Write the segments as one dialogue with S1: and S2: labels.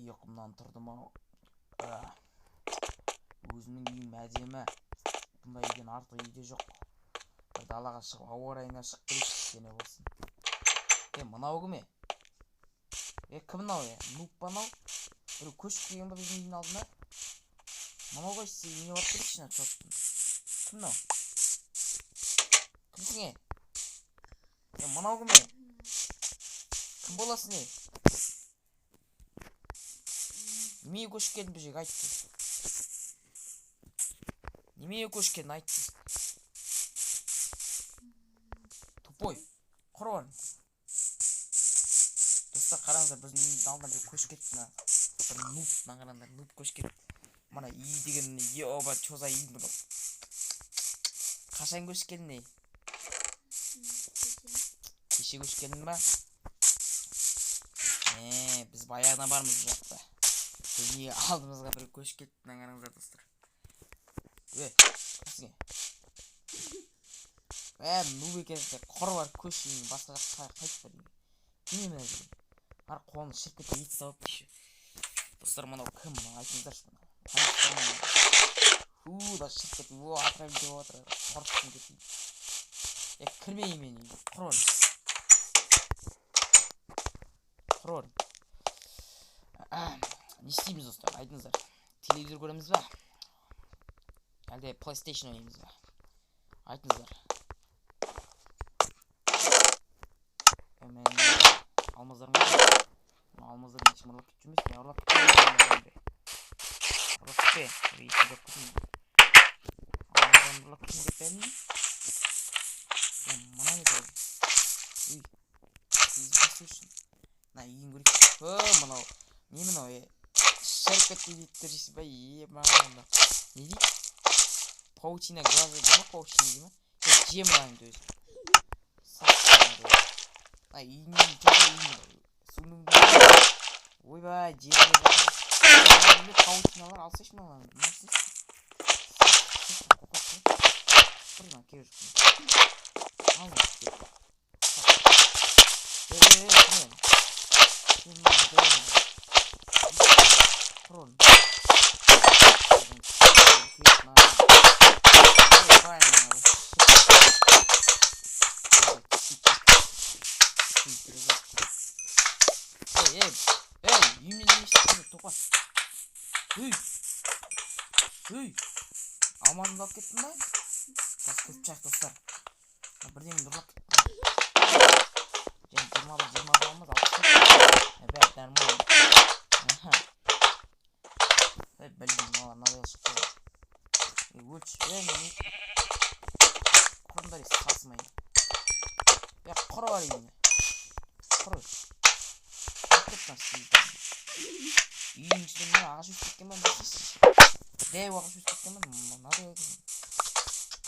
S1: ұйқымнан тұрдым ау. Өзімнің үйім әдемі. Бұндай үйден артық үйде жоқ. Bir далаға шығып ауа райына шығып келейікші кішкене болсын. Мынау кім? Кім мынау? Нуп па мынау? Бір көшіп келген ба біздің үйдің алдына? Мынау қайсысы үйіне барып келейікші чоттың. Кім мынау? Кімсің? Мынау кім? Кім боласың? Немеге көшіп келдің бұл жерге айтты. Немеге көшіп келдің айтты. Тупой. Құрон. Достар қараңыздар, біздің үйіміздің алдына бір көшіп кетті. Бір нуп, қараңдар, нуп көшіп кетті. Мана үй деген еоба чоза үй бұны. Қашан көшіп келдің? Кеше көшіп келдің ба? Біз баяғыдан бармыз бұл жақта. Біздің алдымызға бір көшіп кетті, қараңыздар достар. Кімсің? Нуп екенсің, құр бар көшейін, басқа жаққа қайтып бар. Кім емін әзірген? Ар қолын шіркетті ет сауып дейші. Достар, мынау кім? Айтыңыздаршы мынау. Да шіркетті, атырайым деп отыр. Қорқытсын кетейін. Кірмейін мен үйге. Құрон. Құрон. Не істейміз достар? Айтыңыздар. Телевизор көреміз ба? Әлде PlayStation ойнаймыз ба? Айтыңыздар. Алмаздар ма? Алмаздар ешім ұрлап кетіп жүрмес. Не ұрлап кетіп жүрмес? Ұрлап кетпе. Ешім жоқ кетім. Алмаздар ұрлап кетім деп бәлін? Мына не болды? Үй. Сіз басы үшін. Үйін көрейік. Мынау. Не мынау? Шәркетті еттер жейсі ба? Мағанда. Не дейді? Паутина глаза дейді ма? Паутина дейді ма? Жем мынайымды өзі. Үйіне суның ойбай жеріне жатыр. Паутиналар алсайшы мыналар. Не істейсің? Бұрынан келе жоқпын. Алма кетті. Құрон. Үйімнен емешті тоқас. Алмазымды алып кеттің ба? Көп чақ достар. Бірден ұрлап кеттім. Және 21 алмаз алып кеттім. Бәрі нормально. Білдім, мынадай шықты. Өлші. Құрындар есі қасымай. Құры бар үйіне. Құры. Үйдің ішінде мені ағаш өсіп кеткен ба? Дәу ағаш өсіп кеткен ба?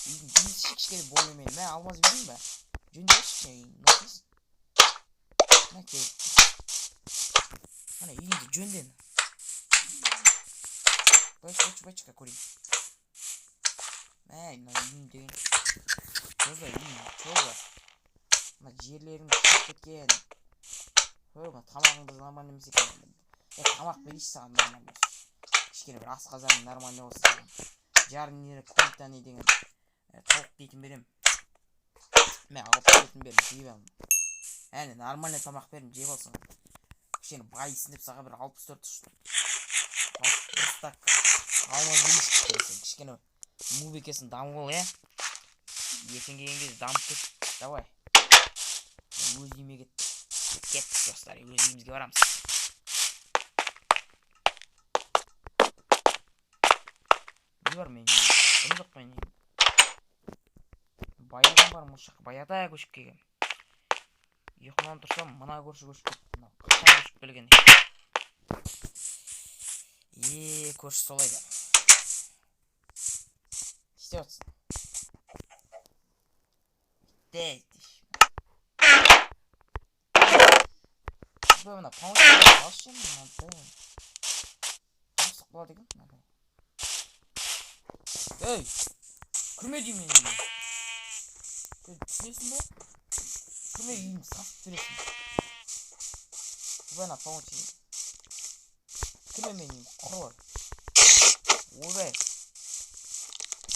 S1: Үйдің жұмысы кішкене бойымен. Мен алмаз берейін ба? Жөнде кішкене үйін. Насыз? Мына келіп. Мына үйіңді жөнден. Байчыка көрейін. Мына үйін деген. Чоза үйін. Чоза. Мына жерлерің шығып кеткен. Тамағыңды нормально емес екен. Тамақ берейші саған нормально. Кішкене бір асқазаның нормально болсын. Жарым нері көлтәне деген тауық дейтін берем. Мен алып дейтін берем, жеп алым. Әне нормально тамақ берем, жеп алсын. Кішкене байысын деп саға бір 64 ұштым. 61 стак алмаз берейші. Кішкене му бекесін дамғыл, ертең келген кезде дамып кет. Давай. Өз үйіме кетті. Кеттік достар, өз үйімізге барамыз. Не бар мен? Бұны жоқ мен? Баядан бар мұшақ, баяда көшіп келген. Ұйқымнан тұрсам, мына көрші көшіп кетті. Қашан көшіп келген. Көрші солай да. İşte olsun. Bitti. Böyle pamuçlar başlayayım mı? Nasıl sıkıladı ki? Hey! Kırmaya diyeyim yani. Düşünüyorsun be? Kırmaya diyeyim, saf türesin. Böyle pamuçlar. kime meniyim? Kor. Oyba.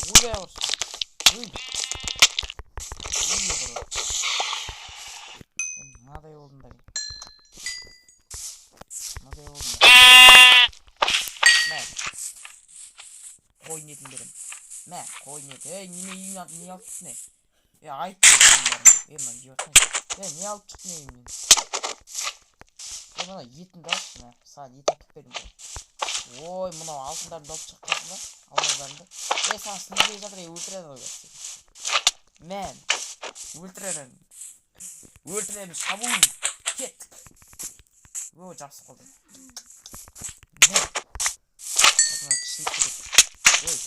S1: Oyba var. Uy. Uy yapalım. Nada yolunda gel. Nada yolunda. Ne? Koyun yedim derim. Ne? Koyun yedim. Niye yaptık ne? Ya ayıp değil benim. Lan diyor. Niye yaptık ne yemin? Ya bana yiğitin de açsın ha. Sadece yiğit atıp benim. Oy buna altından dop çıkmasında. Allah'larında. Sen sınırlı zaten ultra'dan oynarsın. Man. Ultra'dan. Ultra'dan sabun. Ket. Bu capsı oldu. Ne? Bakın kişilik dedik. Oy.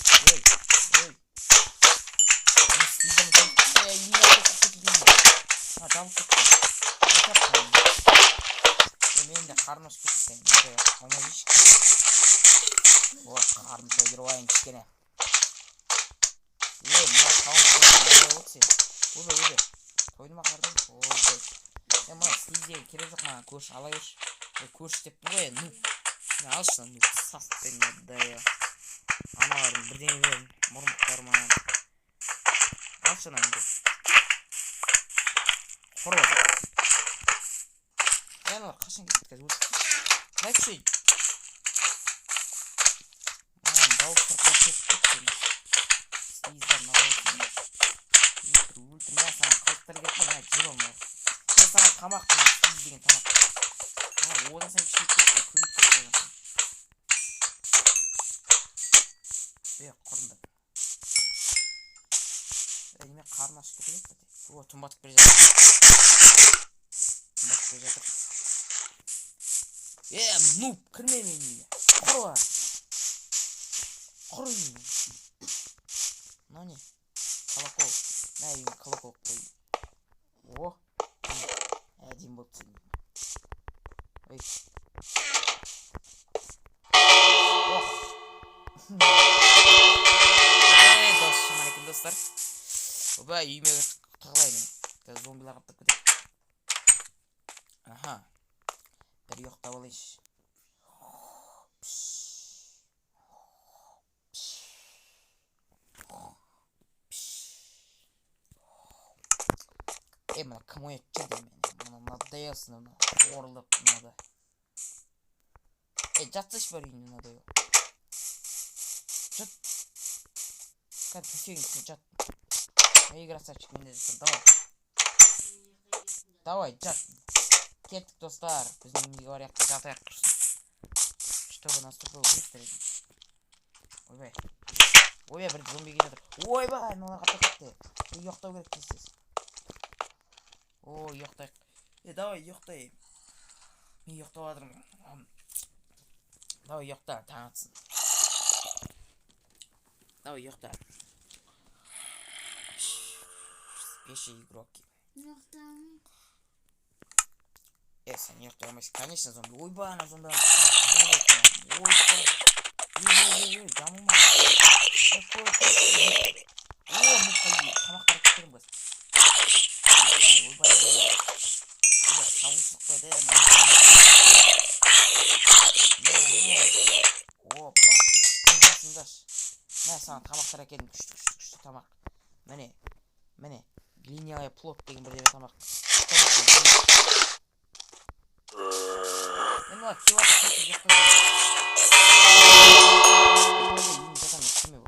S1: Bizden çok yine çok kötü değil mi? Ha davul tuttu. Ne yaptın? Benim de karnım sıkıntı senin. Buraya ama hiç. Oh karnım şöyle oyun çıkene. Ye buna tamam koyma olsun. Bu böyle. Koydum akardım. Oldu. Ya bana sizce kirezak bana kuş alıyor. Kuş tip buraya nu. Ne alsın bu sas benim de ya. Analarım bir dene verin. Mormuklarım ayağım. Alsın anne. Horva. Yani var kaçın gittik kız. Ne şey? Aman davuklar kaçın gittik. Sizler ne olsun. Ultra ne sana kayıtları getme ben cim onlar. Ne sana tamak mı? Sizliğin tamak. Ama o da sen bir şey yok. Kuyut tutuyorsun. Ve korunda. Elime karnı aşkı değil mi? Bu otomatik bir zaten. Otomatik bir zaten. Noob kırmayayım elini. Korva. Koruyun. Nani? Kalakol. Ne yiyeyim kalakol koyayım. Oh. Edeyim bakayım. Oy. Oh. Aleyküm dostlar. Baba yiyime tıklayın. Kız zombiler kaptık gidelim. Aha. Bir yok davalı iş. Emma kamu edeceğim beni. Bana nadda yazsın ona. Orlup nadda. Catsış var yine nadda yok. Cat. Kan tutuyor insin cat. Ne играться çıkmayın dedim. Давай, chat. Kettik dostlar. Bizim var yaktık cata yaktık. Чтобы наступил быстрый. Ой бай. Ой бай, bir zombi geliyor. Ой bay, ona kapı gitti. Yok da gerek siz. Oo yok da. Давай yok da. Yok da vardır. Давай yok da tanıtsın. Давай yok da. 5 игроки. Sen yok da olması конечно zombi. Ой bana zombi. Ой ой camım var. Oo mukayı. Tamakları kırım kız. Ой bana. Savuşluk böyle. Hoppa. Ne sana tamaklara gelin güçlü tamak. Mene. Linyaya plot deyin burada tamak. Ne var ki var çok yakın. Zaten kimi bu?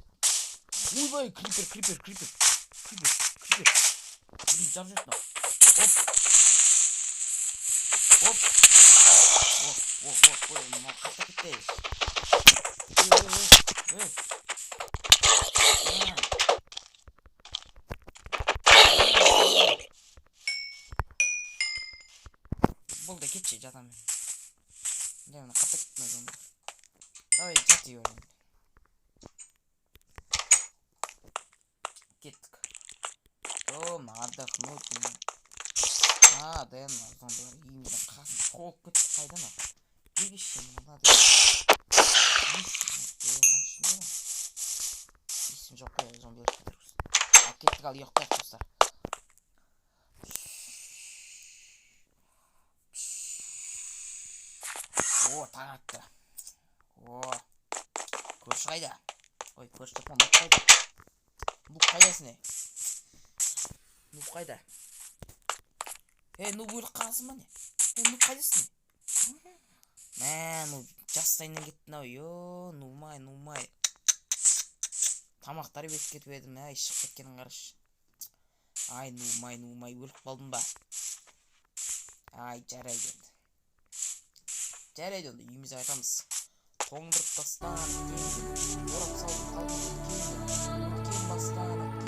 S1: Uy vay creeper. Bir charge etme. Hop. Makata gitti. Buldu geçecek adam. Yani kapı gitmez onu. Ay gidiyor. Gittik. Oh madak mı? Ha dayanmaz zombiler yiyeyim de kasım çok kötü kaydan al. Bir şey mi hadi. İsim çok kötü zombiler tutuyoruz. Hak ettik al yok dostlar. Oo tanıttı. О, көрші қайда? Ой, көрші тапқан Нуп қайда? Нуп қайдасың, Нуп қайда? Нуп өліп қаласың ба не? Нуп қайдасың? Нуп жастайынан кеттің ау, Нумай. Тамақтар бетіп кетіп едім, шығып кеткенін қарашы. Ай, Нумай, өліп қалдым ба? Ай, жарайды енді. Жарайды онда, үйімізге қайтамыз. Тоңдырып тастан, орап салып қалдым, өткен бастан.